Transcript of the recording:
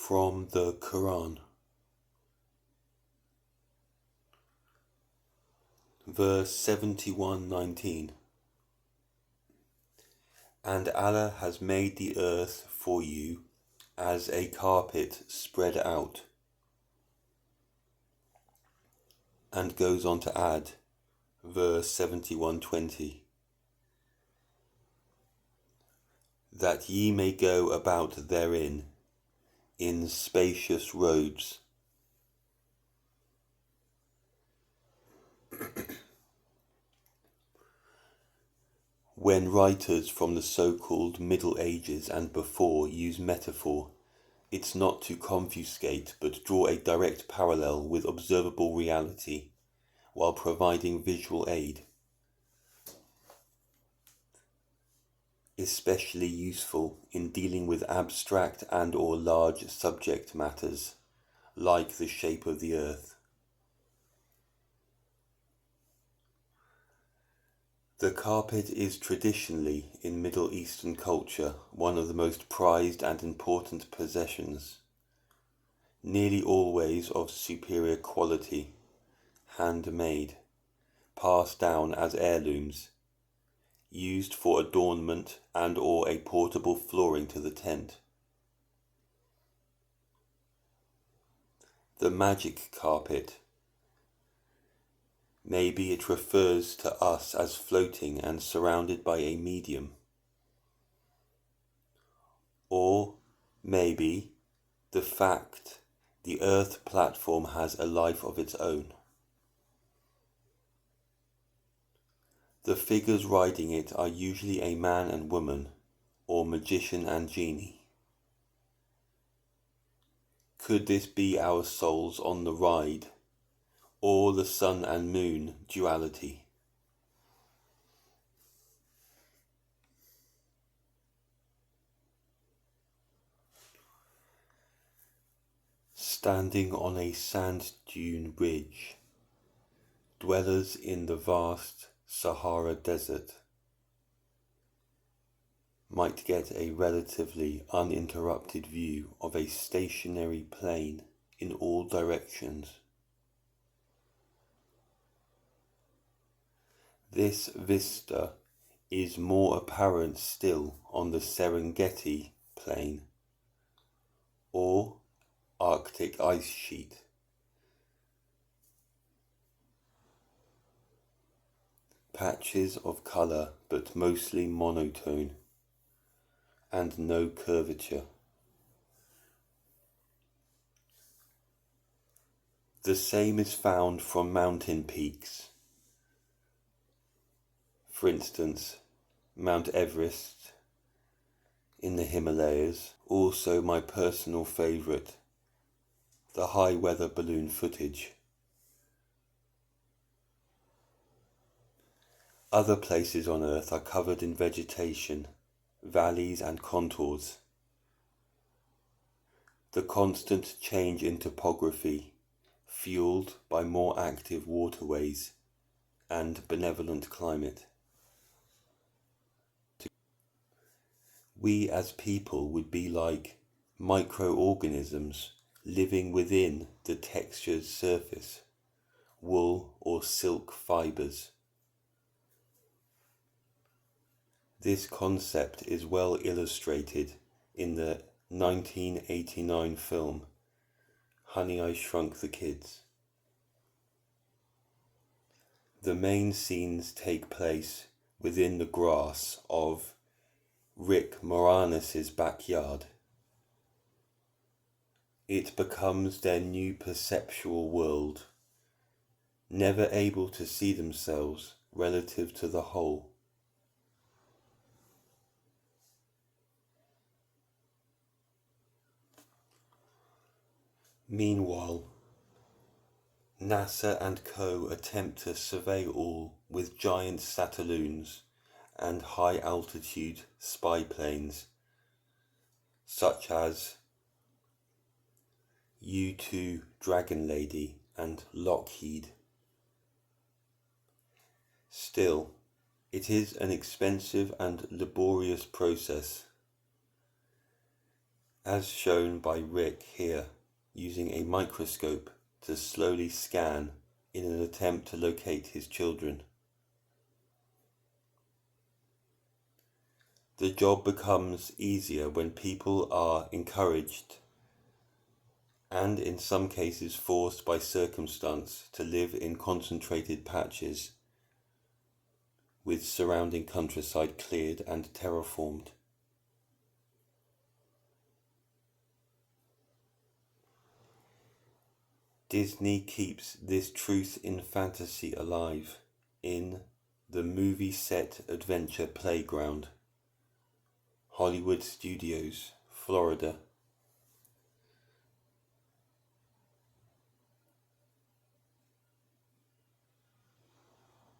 From the Quran, verse 71:19. And Allah has made the earth for you as a carpet spread out. And goes on to add, verse 71:20. That ye may go about therein in spacious roads. When writers from the so-called Middle Ages and before use metaphor, it's not to confuscate but draw a direct parallel with observable reality while providing visual aid. Especially useful in dealing with abstract and or large subject matters, like the shape of the earth. The carpet is traditionally, in Middle Eastern culture, one of the most prized and important possessions, nearly always of superior quality, handmade, passed down as heirlooms, used for adornment and or a portable flooring to the tent. The magic carpet. Maybe it refers to us as floating and surrounded by a medium. Or maybe the fact the Earth platform has a life of its own. The figures riding it are usually a man and woman, or magician and genie. Could this be our souls on the ride, or the sun and moon duality? Standing on a sand dune ridge, dwellers in the vast Sahara Desert might get a relatively uninterrupted view of a stationary plane in all directions. This vista is more apparent still on the Serengeti plain or Arctic ice sheet. Patches of colour but mostly monotone and no curvature. The same is found from mountain peaks. For instance, Mount Everest in the Himalayas, also my personal favourite, the high weather balloon footage. Other places on Earth are covered in vegetation, valleys and contours. The constant change in topography, fueled by more active waterways and benevolent climate. We as people would be like microorganisms living within the textured surface, wool or silk fibres. This concept is well illustrated in the 1989 film Honey, I Shrunk the Kids. The main scenes take place within the grass of Rick Moranis' backyard. It becomes their new perceptual world, never able to see themselves relative to the whole. Meanwhile, NASA and co attempt to survey all with giant satelloons and high-altitude spy planes, such as U-2 Dragon Lady and Lockheed. Still, it is an expensive and laborious process, as shown by Rick here, using a microscope to slowly scan in an attempt to locate his children. The job becomes easier when people are encouraged, and in some cases forced by circumstance, to live in concentrated patches with surrounding countryside cleared and terraformed. Disney keeps this truth in fantasy alive in the movie set adventure playground, Hollywood Studios, Florida.